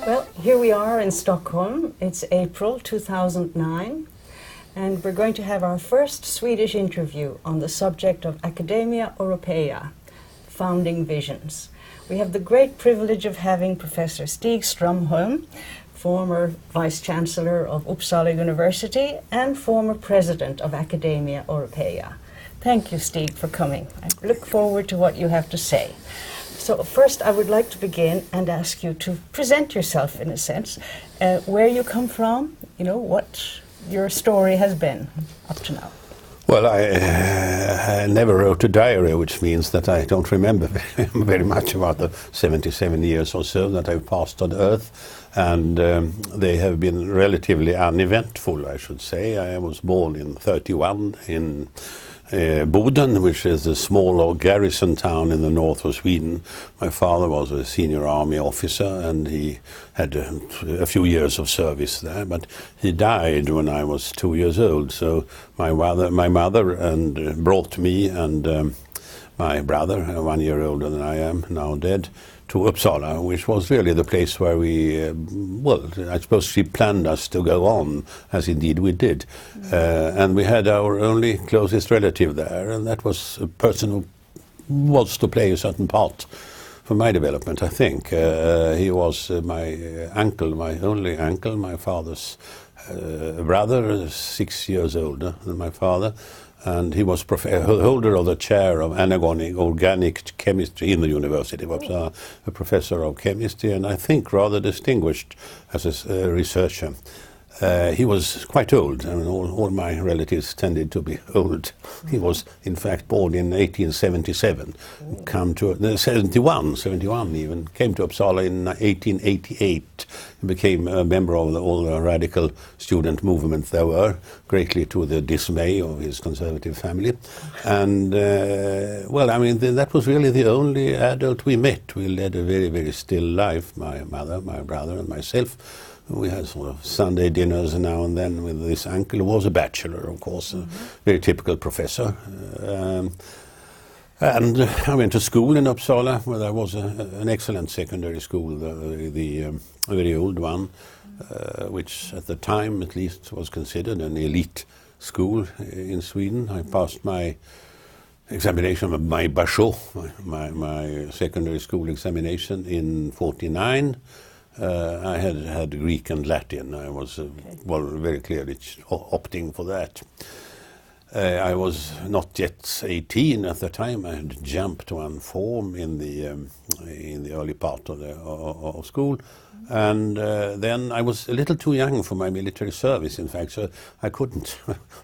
Well, here we are in Stockholm. It's April 2009, and we're going to have our first Swedish interview on the subject of Academia Europea, founding visions. We have the great privilege of having Professor Stig Stromholm, former Vice-Chancellor of Uppsala University and former President of Academia Europea. Thank you, Stig, for coming. I look forward to what you have to say. So first I would like to begin and ask you to present yourself in a sense, where you come from, you know, what your story has been up to now. Well, I never wrote a diary, which means that I don't remember very much about the 77 years or so that I've passed on Earth, and they have been relatively uneventful, I should say. I was born in 31 in Boden, which is a small garrison town in the north of Sweden. My father was a senior army officer and he had a few years of service there, but he died when I was 2 years old. So my mother and brought me and my brother, 1 year older than I am, now dead, to Uppsala, which was really the place where we, well, I suppose she planned us to go on, as indeed we did. And we had our only closest relative there, and that was a person who was to play a certain part for my development, I think. He was my uncle, my only uncle, my father's brother, 6 years older than my father. And he was holder of the chair of organic chemistry in the University of Uppsala, a professor of chemistry, and I think rather distinguished as a researcher. He was quite old. I mean, all my relatives tended to be old. He was, in fact, born in 1877, come to 71 even, came to Uppsala in 1888. He became a member of all the radical student movement there were, greatly to the dismay of his conservative family. And, well, I mean, that was really the only adult we met. We led a very, very still life, my mother, my brother, and myself. We had sort of Sunday dinners now and then with this uncle, who was a bachelor, of course, a very typical professor. And I went to school in Uppsala, where there was an excellent secondary school, a very old one, which at the time at least was considered an elite school in Sweden. I passed my examination, my bachot, my secondary school examination in '49. I had Greek and Latin. I was well, very clearly opting for that. I was not yet 18 at the time. I had jumped one form in the early part of school, and then I was a little too young for my military service. In fact, so I couldn't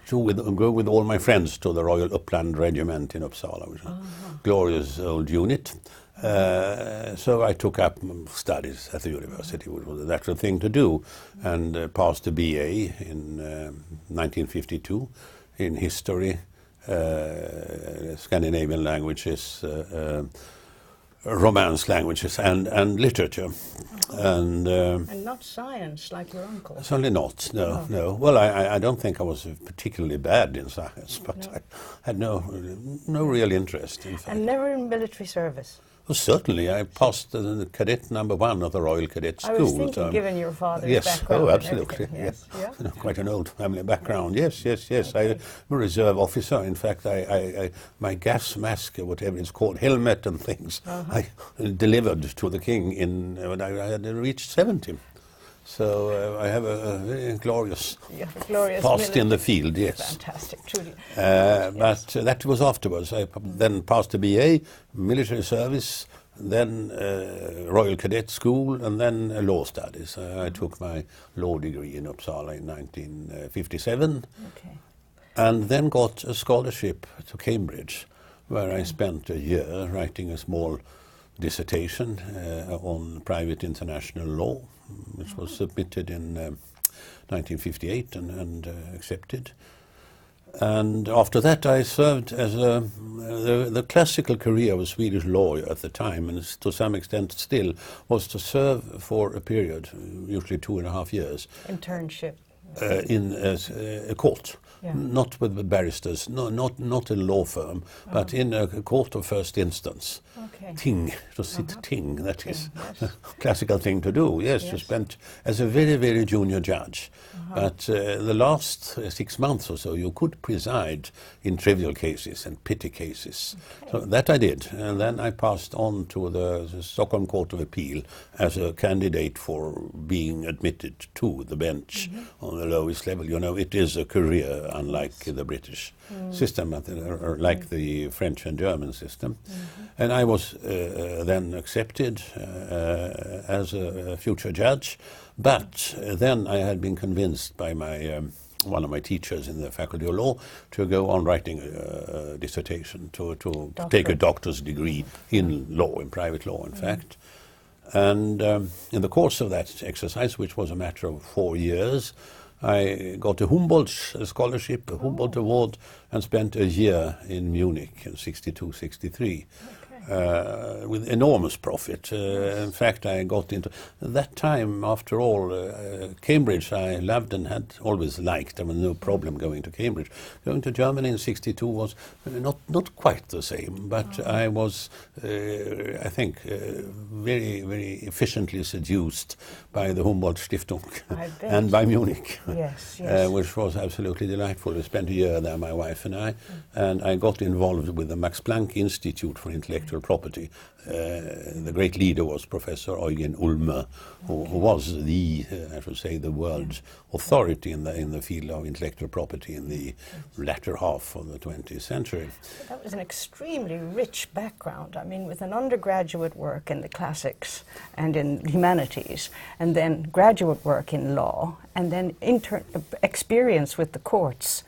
go with all my friends to the Royal Uppland Regiment in Uppsala, which is a glorious old unit. So I took up studies at the university, which was a natural thing to do, and passed a BA in 1952 in history, Scandinavian languages, Romance languages, and literature. And not science, like your uncle? Certainly not, no. Well, I don't think I was particularly bad in science, but I had no real interest, in fact. And never in military service? Well, certainly. I passed the cadet #1 of the Royal Cadet School. I was thinking, given your father's background. Yes, oh, absolutely. Yes. Yeah. Quite an old family background. Yes. Okay. I'm a reserve officer. In fact, my gas mask, or whatever it's called, helmet and things, I delivered to the king when I had reached 70. So I have a very glorious past in the field, yes. Fantastic, truly. But that was afterwards. I then passed a BA, military service, then Royal Cadet School, and then law studies. I took my law degree in Uppsala in 1957, and then got a scholarship to Cambridge, where I spent a year writing a small dissertation on private international law, which was submitted in 1958 and accepted. And after that I served as the classical career of a Swedish lawyer at the time, and to some extent still, was to serve for a period, usually 2.5 years. Internship. in a court. Yeah. Not with the barristers, not a law firm, but in a court of first instance. Okay. Ting, to sit ting, that Ting, is yes. a classical thing to do, yes, to Yes. spend as a very, very junior judge. But the last 6 months or so, you could preside in trivial cases and petty cases. So that I did, and then I passed on to the Stockholm Court of Appeal as a candidate for being admitted to the bench on the lowest level. You know, it is a career, unlike the British system, or like the French and German system. And I was then accepted as a future judge, but then I had been convinced by my one of my teachers in the Faculty of Law to go on writing a dissertation, to take a doctor's degree in law, in private law, in fact. And in the course of that exercise, which was a matter of 4 years, I got a Humboldt scholarship, a Humboldt award, and spent a year in Munich in 62, 63. With enormous profit. In fact, I got into that time, after all, Cambridge I loved and had always liked. There was no problem going to Cambridge. Going to Germany in 62 was not quite the same, but I was, I think, very, very efficiently seduced by the Humboldt Stiftung and by Munich, Yes, yes. which was absolutely delightful. We spent a year there, my wife and I got involved with the Max Planck Institute for Intellectual Property. The great leader was Professor Eugen Ulmer, who was the, I should say, the world authority in the field of intellectual property in the latter half of the 20th century. That was an extremely rich background. I mean, with an undergraduate work in the classics and in humanities, and then graduate work in law, and then experience with the courts,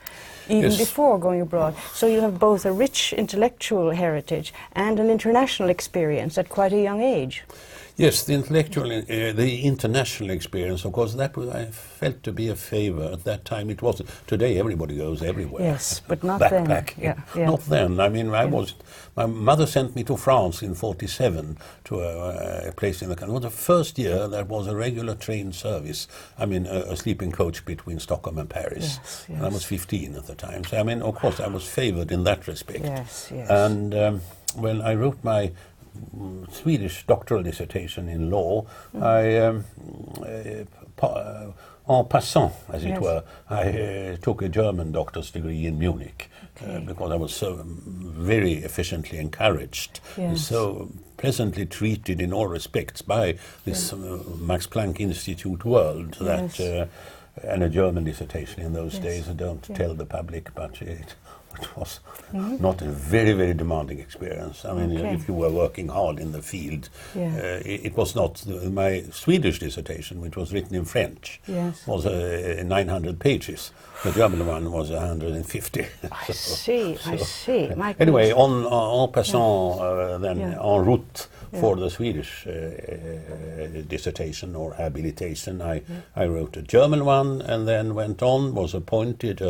even Yes. before going abroad. So you have both a rich intellectual heritage and an international experience at quite a young age. Yes, the intellectual, the international experience, of course, that I felt to be a favor at that time. It wasn't. Today, everybody goes everywhere. Yes, but not then. Backpacking. Yeah. Not then. I mean, my mother sent me to France in '47 to a place in the country. It was the first year there was a regular train service. I mean, a sleeping coach between Stockholm and Paris. Yes, And I was 15 at the time. So, I mean, of course, I was favored in that respect. Yes, yes. And when I wrote my Swedish doctoral dissertation in law, I, en passant, as it Yes. were, I took a German doctor's degree in Munich because I was so very efficiently encouraged, and Yes. so pleasantly treated in all respects by this Max Planck Institute world that, Yes. and a German dissertation in those Yes. days, I don't Yeah. tell the public, but it was not a very, very demanding experience. I mean, Okay. if you were working hard in the field, Yeah. it was not. My Swedish dissertation, which was written in French, Yes. was 900 pages. The German one was 150. I see, I see. My Anyway, goodness. en passant, then Yeah. en route for the Swedish dissertation or habilitation, I wrote a German one and then went on, was appointed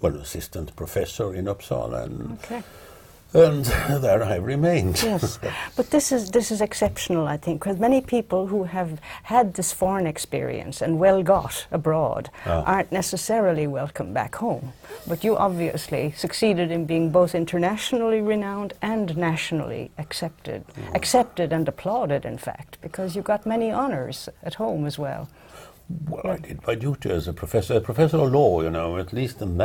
assistant professor in Uppsala, and there I remained. Yes, but this is exceptional, I think, because many people who have had this foreign experience and well got abroad aren't necessarily welcome back home. But you obviously succeeded in being both internationally renowned and nationally accepted, accepted and applauded, in fact, because you got many honors at home as well. Well, I did my duty as a professor. A professor of law, you know, at least in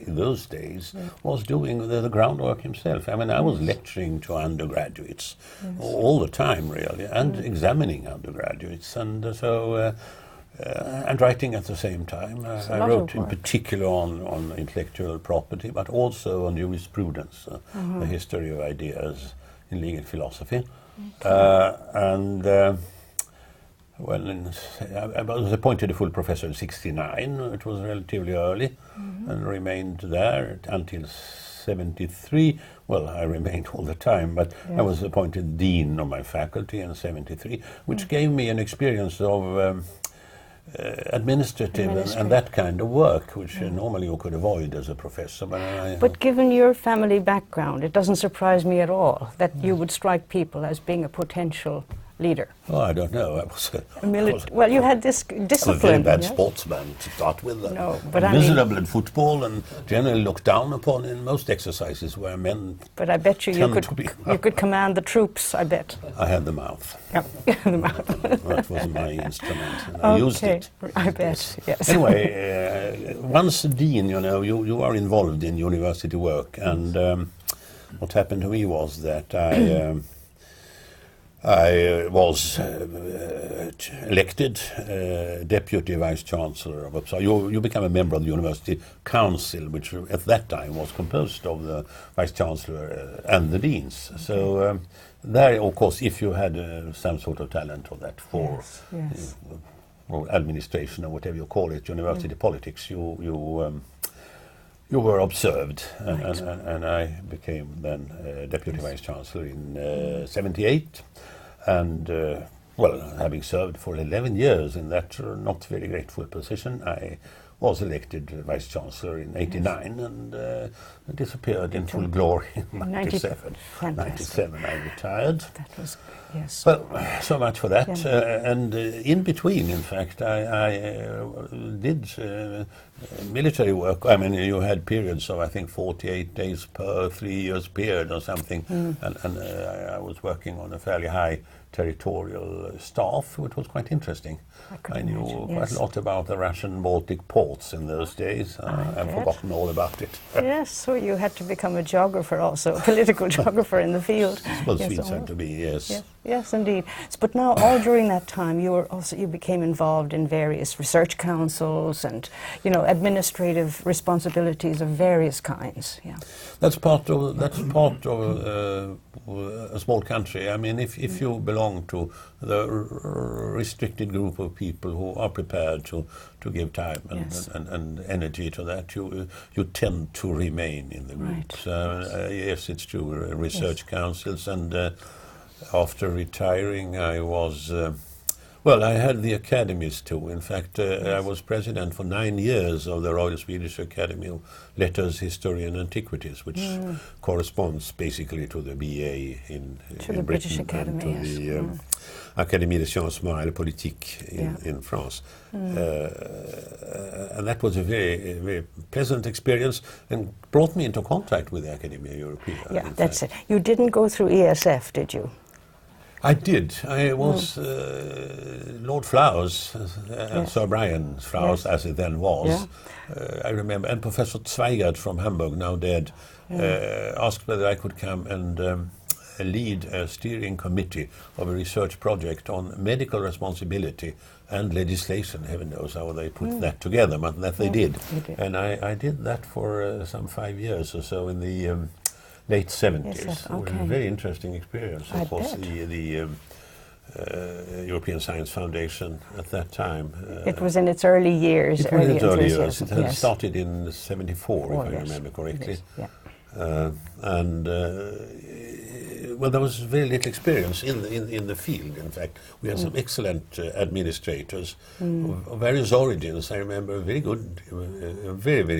those days, was doing the groundwork himself. I mean, I was lecturing to undergraduates all the time, really, and examining undergraduates, and and writing at the same time. I wrote in particular on intellectual property, but also on jurisprudence, the history of ideas in legal philosophy, Well, I was appointed a full professor in '69. It was relatively early, and remained there until '73. Well, I remained all the time, but I was appointed dean of my faculty in '73, which gave me an experience of administrative and that kind of work, which normally you could avoid as a professor. But given your family background, it doesn't surprise me at all that you would strike people as being a potential leader? Oh, I don't know. I was Well, you had this I'm a very discipline. bad yes? sportsman to start with. No, but I'm I mean- miserable in football and generally looked down upon in most exercises where men But I bet you tend to be. you could command the troops, I bet. I had the mouth. Yep. That was my instrument, and I used it. I bet, yes. Anyway, once a dean, you are involved in university work, and what happened to me was that I was elected deputy vice chancellor of Uppsala. You become a member of the university council, which at that time was composed of the vice chancellor and the deans. Okay. So there, of course, if you had some sort of talent for that, for yes. or administration or whatever you call it, university politics, you were observed, and I became then deputy vice chancellor in '78, and well, having served for 11 years in that not very grateful position, I was elected vice chancellor in '89 and disappeared in full glory in '97. '97 I retired. That was, yes. Well, so much for that. Yeah. And in between, in fact, I did military work. I mean, you had periods of, I think, 48 days per 3 years period or something. And I was working on a fairly high territorial staff, which was quite interesting. I knew quite a lot about the Russian Baltic ports in those days. I've forgotten all about it. Yes, so you had to become a geographer also, a political geographer in the field. Well, yes, sweet time to be, yes. Yes, indeed. But now, all during that time, you became involved in various research councils and, administrative responsibilities of various kinds. Yeah, that's part of a small country. I mean, if you belong to the restricted group of people who are prepared to give time and energy to that, you tend to remain in the group. Right. So, yes, it's true. Research councils, and after retiring, I was. Well, I had the academies too. In fact, I was president for 9 years of the Royal Swedish Academy of Letters, History and Antiquities, which corresponds basically to the BA in the British Britain Academy, and to the Académie des Sciences Morales et Politiques in France. And that was a very, very pleasant experience and brought me into contact with the Academia Europea. Yeah, that's it. You didn't go through ESF, did you? I did. I was Lord Flowers, Sir Brian Flowers, as it then was. Yeah. I remember, and Professor Zweigert from Hamburg, now dead, asked whether I could come and lead a steering committee of a research project on medical responsibility and legislation. Heaven knows how they put that together, but that they did. And I did that for some 5 years or so in the late 70s. Yes, It was a very interesting experience. Of course, the European Science Foundation at that time. It was in its early years. It was in its early years. It had started in '74, if I remember correctly. And well, there was very little experience in the field. In fact, we had some excellent administrators of various origins. I remember a very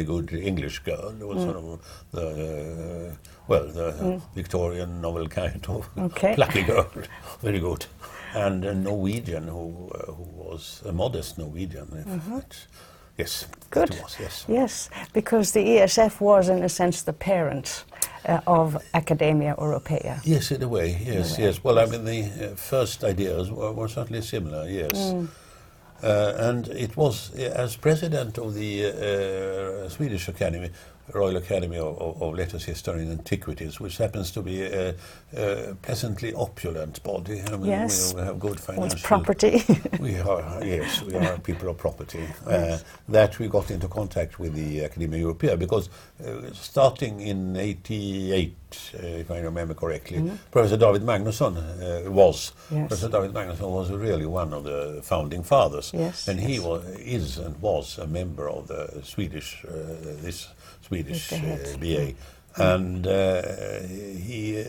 good English girl. Who was sort of the Victorian novel kind of plucky girl, very good, and a Norwegian who was a modest Norwegian. In fact. Yes, good. It was, yes. Yes, because the ESF was, in a sense, the parent of Academia Europea. Yes, in a way, yes. Well, I mean, the first ideas were certainly similar, yes. And it was, as president of the Swedish Academy, Royal Academy of Letters, History and Antiquities, which happens to be a pleasantly opulent body. I mean, we have good financial... property. we are people of property. That we got into contact with the Academia Europea because starting in '88, if I remember correctly, Professor David Magnusson Professor David Magnusson was really one of the founding fathers, and he was a member of the Swedish Swedish BA, and he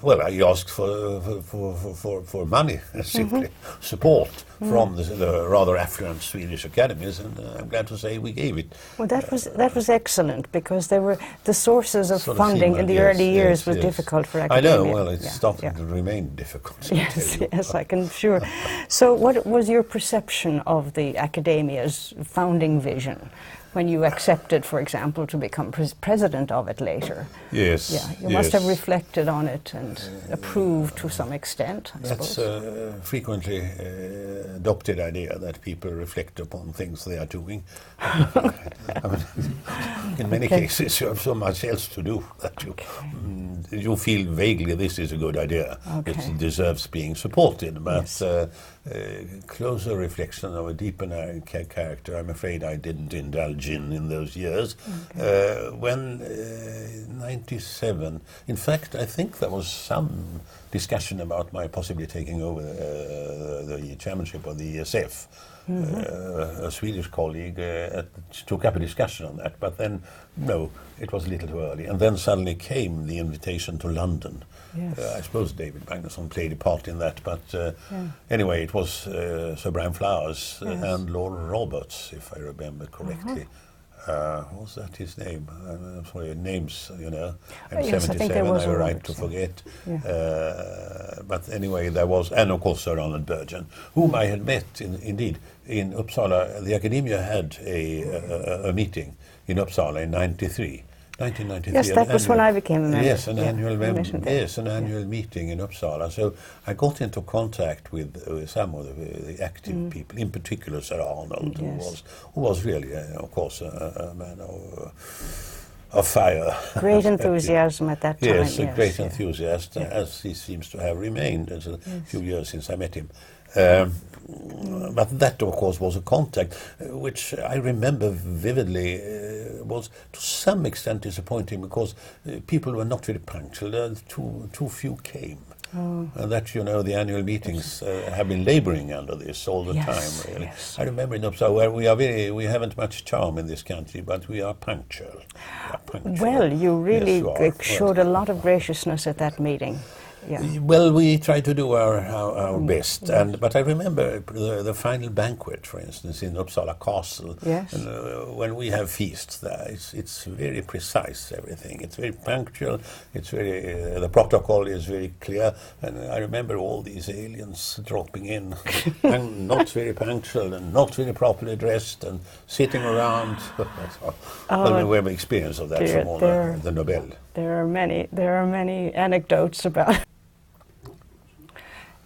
well, I asked for money, simply support from the rather affluent Swedish academies, and I'm glad to say we gave it. Well, that was excellent, because there were the sources of Sort funding in the early years was yes. difficult for I academia. know. Well, it's starting to remain difficult. Yes, yes, I can sure. So, what was your perception of the academia's founding vision when you accepted, for example, to become president of it later? Yes. Yeah, you must have reflected on it and approved to some extent, I suppose. That's a frequently adopted idea, that people reflect upon things they are doing. I mean, in many cases, you have so much else to do that you feel vaguely this is a good idea. It deserves being supported, but closer reflection of a deeper character, I'm afraid I didn't indulge in those years. When 97, in fact, I think there was some discussion about my possibly taking over the chairmanship of the ESF. A Swedish colleague took up a discussion on that, but then, no, it was a little too early. And then suddenly came the invitation to London. Yes. I suppose David Magnusson played a part in that, but anyway, it was Sir Brian Flowers and Lord Roberts, if I remember correctly. What was that his name? I'm sorry, names, you know. I'm 77, I have a right to forget. But anyway, there was, and of course Sir Ronald Burgeon, whom I had met, indeed, in Uppsala. The Academia had a meeting in Uppsala in 1993. Yes, that was when I became a member. Yes, an annual meeting in Uppsala. So I got into contact with some of the active people, in particular Sir Arnold, who was really, of course, a man of fire. Great enthusiasm at that time. Yes, a great enthusiast, as he seems to have remained. It's a few years since I met him. But that, of course, was a contact which I remember vividly was to some extent disappointing, because people were not very punctual. Too few came. And that, you know, the annual meetings have been labouring under this all the time, really. Yes. I remember in Uppsala, where we haven't much charm in this country, but we are punctual. Well, you really showed a lot of graciousness at that meeting. Yeah. Well, we try to do our best, but I remember the final banquet, for instance, in Uppsala Castle. Yes. And, when we have feasts there, it's very precise, everything. It's very punctual. It's very the protocol is very clear. And I remember all these aliens dropping in, and not very punctual and not very properly dressed and sitting around. Well, we have experience of that from all the Nobel. There are many anecdotes about.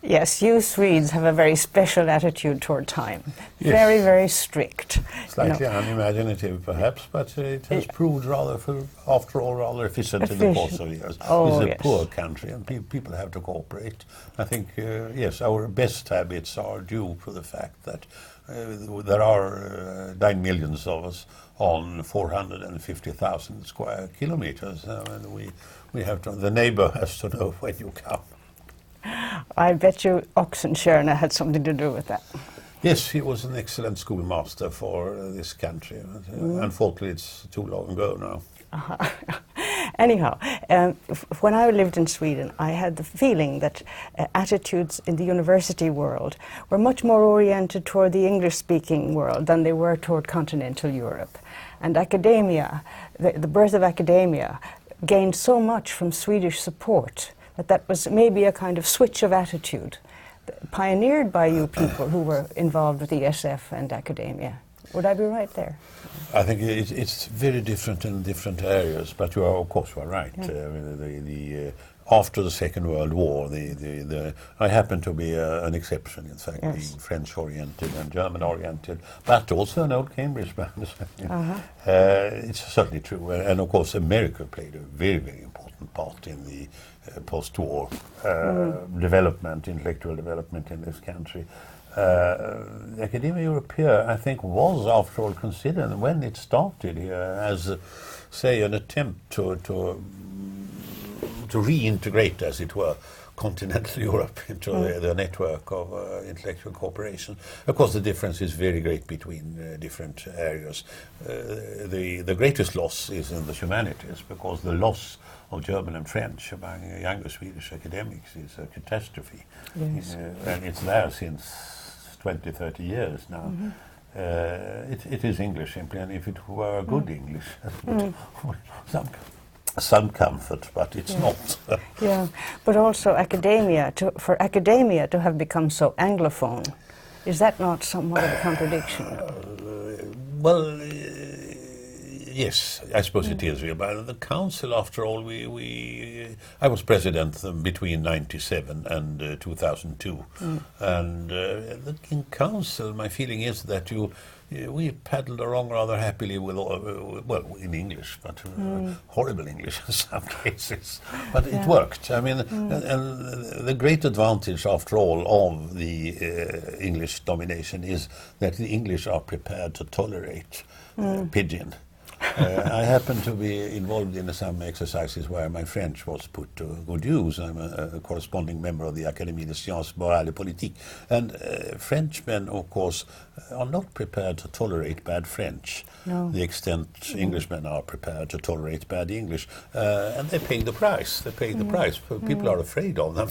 Yes, you Swedes have a very special attitude toward time. Yes. Very, very strict. Slightly unimaginative, perhaps, but it has proved after all, rather efficient in the course of years. It's a poor country, and people have to cooperate. I think, yes, our best habits are due to the fact that there are 9 million of us on 450,000 square kilometers. And we have to. The neighbor has to know when you come. I bet you Oxenstierna had something to do with that. Yes, he was an excellent schoolmaster for this country. Unfortunately, it's too long ago now. Anyhow, when I lived in Sweden, I had the feeling that attitudes in the university world were much more oriented toward the English-speaking world than they were toward continental Europe. And academia, the birth of academia, gained so much from Swedish support that was maybe a kind of switch of attitude pioneered by you people who were involved with the ESF and academia. Would I be right there? I think it's very different in different areas, but you are, of course, you are right. Yeah. After the Second World War, I happen to be an exception, in fact, being French-oriented and German-oriented, but also an old Cambridge man. It's certainly true, and of course, America played a very, very important part in the post-war development, intellectual development in this country. The Academia Europea, I think, was, after all, considered when it started here as, say, an attempt to reintegrate, as it were, continental Europe into the network of intellectual cooperation. Of course, the difference is very great between different areas. The greatest loss is in the humanities, because the loss of German and French among younger Swedish academics is a catastrophe. Yes. And it's there since 20, 30 years now. It is English simply, and if it were good English, some comfort, but it's not. Yeah, but also for academia to have become so Anglophone, is that not somewhat of a contradiction? Well, yes, I suppose it is. But the council, after all, I was president between 1997 and 2002, and in council, my feeling is that we paddled along rather happily with, well, in English, but horrible English in some cases. But it worked. I mean, and the great advantage, after all, of the English domination is that the English are prepared to tolerate pidgin. I happen to be involved in some exercises where my French was put to good use. I'm a corresponding member of the Académie des Sciences Morales et Politiques. And Frenchmen, of course, are not prepared to tolerate bad French. No. The extent Englishmen are prepared to tolerate bad English. And they pay the price. They pay the price. People are afraid of them.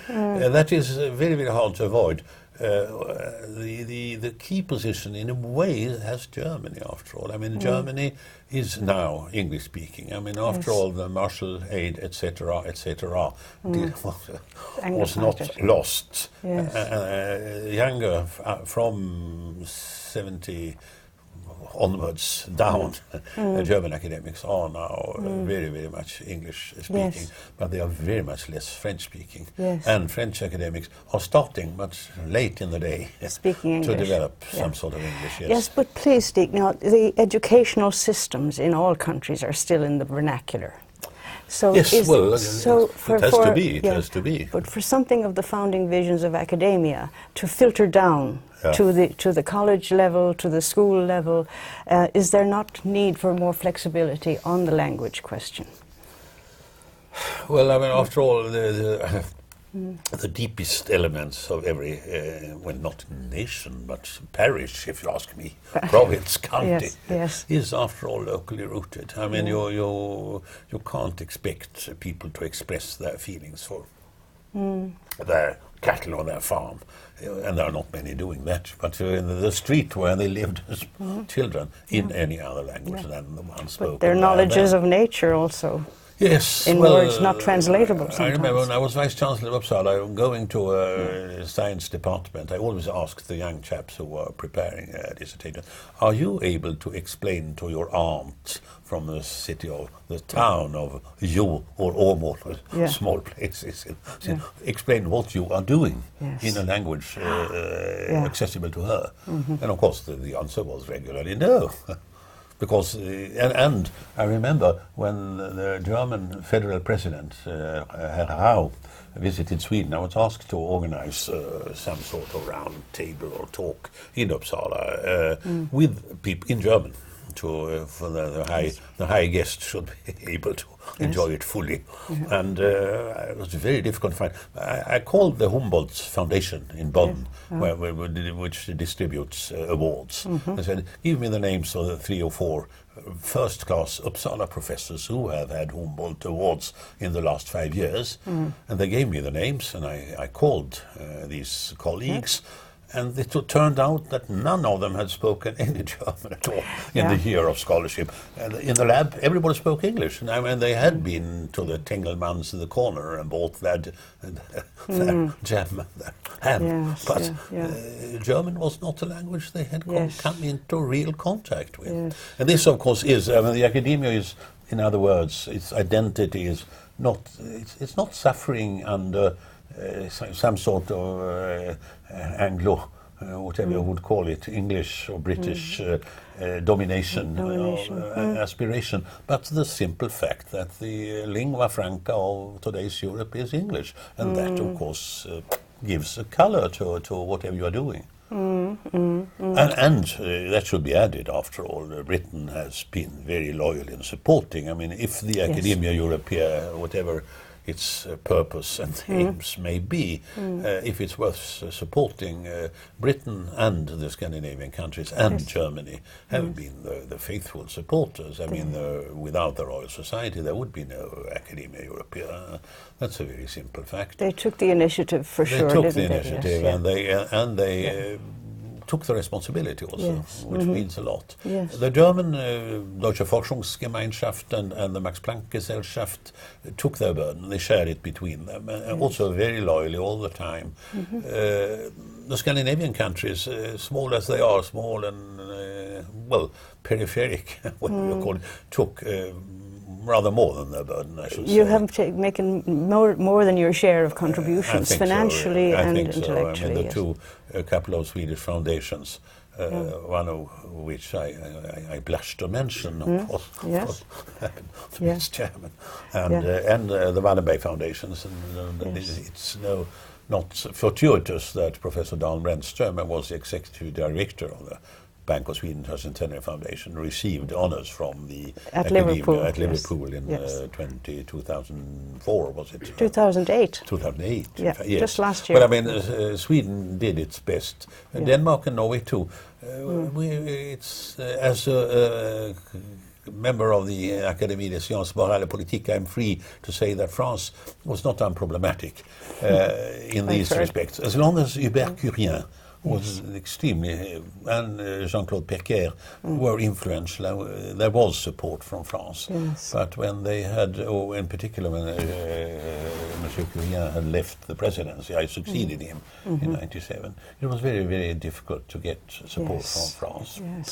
That is very, very hard to avoid. The key position, in a way, has Germany, after all. I mean, Germany is now English speaking. I mean, after all, the Marshall aid, etc., was not lost. Yes. Younger from 70 onwards down, German academics are now very, very much English speaking, but they are very much less French speaking. Yes. And French academics are starting much late in the day Speaking to English. develop some sort of English. Yes, but please, Stig, now the educational systems in all countries are still in the vernacular. So yes, well, it has to be. But for something of the founding visions of academia to filter down to the college level, to the school level, is there not need for more flexibility on the language question? Well, I mean, after all, the deepest elements of every, well, not nation, but parish, if you ask me, province, county, is after all locally rooted. I mean, you can't expect people to express their feelings for their cattle or their farm, and there are not many doing that, but in the street where they lived as children, in any other language than the one spoken. But their knowledges of nature also. Yes, in words not translatable sometimes. I remember when I was Vice Chancellor of Uppsala, going to a science department, I always asked the young chaps who were preparing a dissertation, are you able to explain to your aunt from the city or the town of Jo or Åmål, small places, explain what you are doing in a language accessible to her? And of course the answer was regularly no. Because, and I remember when the German federal president, Herr Rau, visited Sweden, I was asked to organize some sort of round table or talk in Uppsala with people in German. For the high guest should be able to enjoy it fully, and it was very difficult to find. I called the Humboldt Foundation in Bonn, which distributes awards. I said, "Give me the names of the 3 or 4 first-class Uppsala professors who have had Humboldt awards in the last 5 years," and they gave me the names, and I called these colleagues. And it turned out that none of them had spoken any German at all in the year of scholarship. And in the lab, everybody spoke English. And I mean, they had been to the Tengelmans in the corner and bought their jam and their ham. But German was not a language they had come into real contact with. And this, of course, is, I mean, the academia is, in other words, its identity is not, it's not suffering under some sort of Anglo, whatever you would call it, English or British domination. Aspiration, but the simple fact that the lingua franca of today's Europe is English, and that, of course, gives a color to whatever you are doing. And that should be added, after all, Britain has been very loyal in supporting. I mean, if the Academia Europea, whatever its purpose and aims may be, if it's worth supporting. Britain and the Scandinavian countries and Germany have been the faithful supporters. I mean, without the Royal Society, there would be no Academia Europea. That's a very simple fact. They took the initiative for sure. They took didn't the they? initiative, Yes, and they took the responsibility also, which means a lot. Yes. The German Deutsche Forschungsgemeinschaft and the Max Planck Gesellschaft took their burden. They shared it between them, and also very loyally all the time. The Scandinavian countries, small as they are, small and well, peripheric, what you call it, took rather more than their burden, I should say. You have making more than your share of contributions, financially and intellectually. I mean, a couple of Swedish foundations, one of which I blush to mention, of course, its chairman, and the Wallenberg Foundations. And it's not fortuitous that Professor Dan Brännström was the executive director of the Bank of Sweden Tercentenary Foundation, received honors from the Liverpool, at Liverpool in 2004, was it? 2008. 2008, yes. Just last year. But I mean, Sweden did its best. Denmark and Norway too. As a member of the Académie des Sciences Morales et Politiques, I'm free to say that France was not unproblematic in these respects, as long as Hubert Curien was extremely, and Jean-Claude Perquer were influential. There was support from France. Yes. But when they had, in particular when Monsieur Curien had left the presidency, I succeeded him in '97. It was very, very difficult to get support from France. And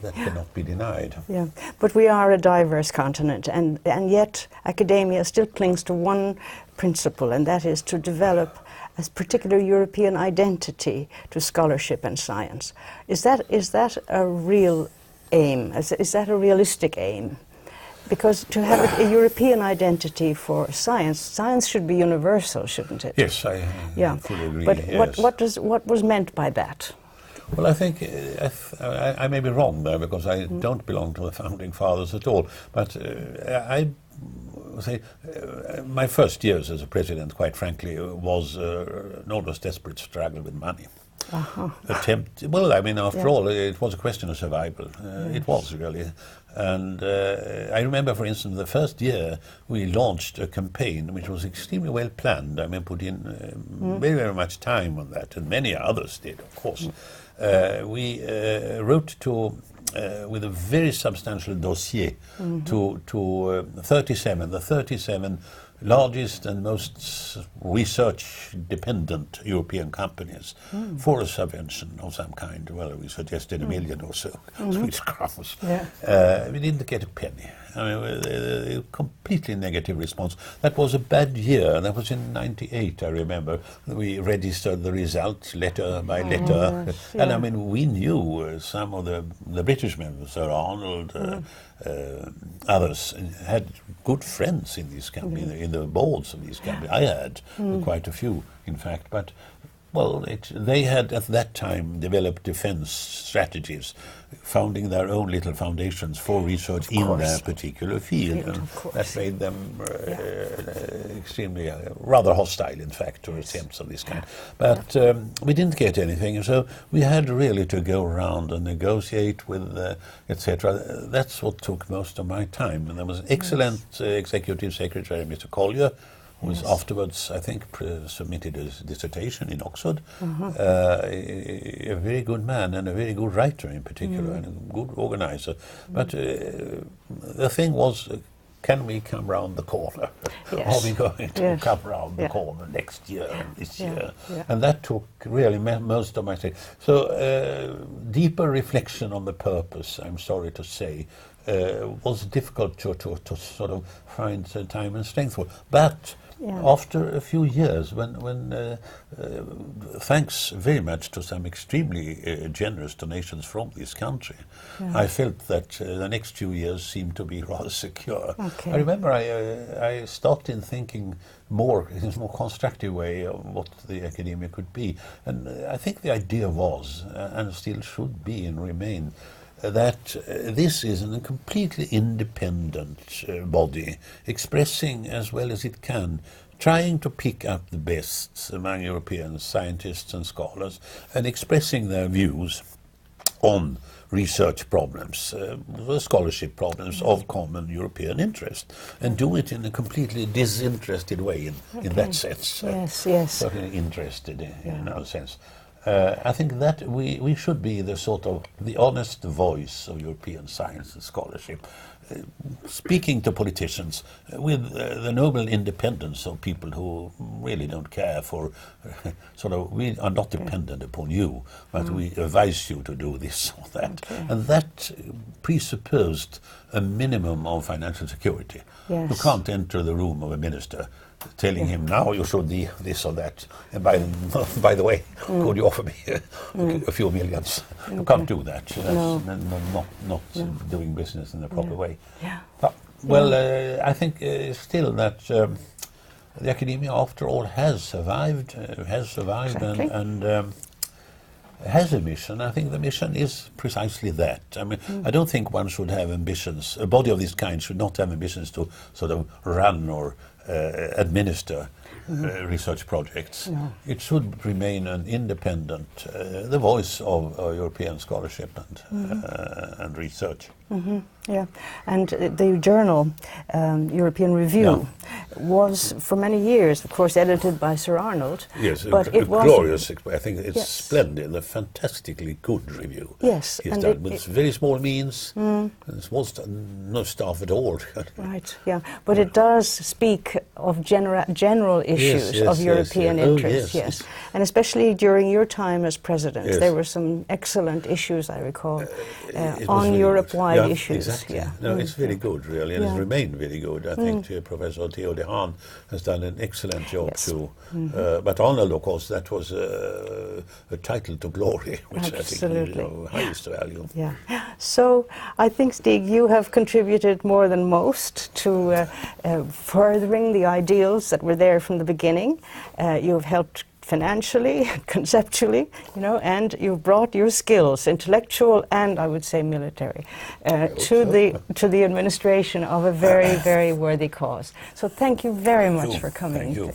that cannot be denied. Yeah, but we are a diverse continent, and yet academia still clings to one principle, and that is to develop a particular European identity to scholarship and science. Is that a real aim? Is that a realistic aim? Because to have a European identity for science should be universal, shouldn't it? Yes, I fully agree. But yes. what was meant by that? Well, I think I may be wrong there, because I don't belong to the founding fathers at all. But I say my first years as a president, quite frankly, was an almost desperate struggle with money. Well, I mean, after all, it was a question of survival. It was really. And I remember, for instance, the first year we launched a campaign which was extremely well planned. I mean, put in very, very much time on that, and many others did, of course. We wrote to with a very substantial dossier to the 37 largest and most research-dependent European companies for a subvention of some kind. Well, we suggested $1 million or so Swedish crowns. We didn't get a penny. I mean, a completely negative response. That was a bad year. That was in '98, I remember. We registered the results letter by letter. And I mean, we knew some of the British members, Sir Arnold, others, had good friends in these companies, in the boards of these companies. I had quite a few, in fact. But, well, they had at that time developed defense strategies, founding their own little foundations for research in their particular field. And that made them extremely, rather hostile, in fact, to attempts of this kind. But we didn't get anything, so we had really to go around and negotiate with, etc. That's what took most of my time. And there was an excellent executive secretary, Mr. Collier, who was afterwards, I think, submitted his dissertation in Oxford. A very good man, and a very good writer in particular, and a good organizer. But the thing was, can we come round the corner? Are we going to come round the corner next year and this year? And that took really most of my time. So deeper reflection on the purpose, I'm sorry to say, was difficult to sort of find time and strength for. But after a few years, when thanks very much to some extremely generous donations from this country, I felt that the next few years seemed to be rather secure. I remember I started thinking in a more constructive way of what the academia could be. And I think the idea was, and still should be and remain, that this is a completely independent body, expressing as well as it can, trying to pick up the best among European scientists and scholars, and expressing their views on research problems, scholarship problems of common European interest, and do it in a completely disinterested way in that sense. Yes. Certainly interested in another sense. I think that we should be the sort of the honest voice of European science and scholarship, speaking to politicians with the noble independence of people who really don't care for we are not dependent upon you, but we advise you to do this or that. And that presupposed a minimum of financial security. Yes. You can't enter the room of a minister telling him, now you should do this or that, and by the way, could you offer me a few millions? You can't do that. That's not doing business in the proper way. Yeah. Well, I think still that the academia, after all, has survived Exactly. and has a mission. I think the mission is precisely that. I mean, I don't think one should have ambitions. A body of this kind should not have ambitions to sort of run or administer research projects. No. It should remain an independent, the voice of European scholarship and research. Yeah, and the journal, European Review, was for many years, of course, edited by Sir Arnold. Yes, but it was glorious. I think it's splendid, a fantastically good review. Yes, He's and done with very small means, and no staff at all. Right, yeah, but it does speak of general issues of European interest, yes. And especially during your time as president, there were some excellent issues, I recall, on Europe-wide issues. Exactly. Yeah. No, it's very good, really, and it's remained very good. I think Professor Theo de Haan has done an excellent job too. But Arnold, of course, that was a title to glory, which Absolutely. I think highest value. Yeah. So I think, Stig, you have contributed more than most to furthering the ideals that were there from the beginning. You have helped financially, conceptually, and you've brought your skills, intellectual and I would say military, to the administration of a very, very worthy cause. So thank you very much for coming. Thank you.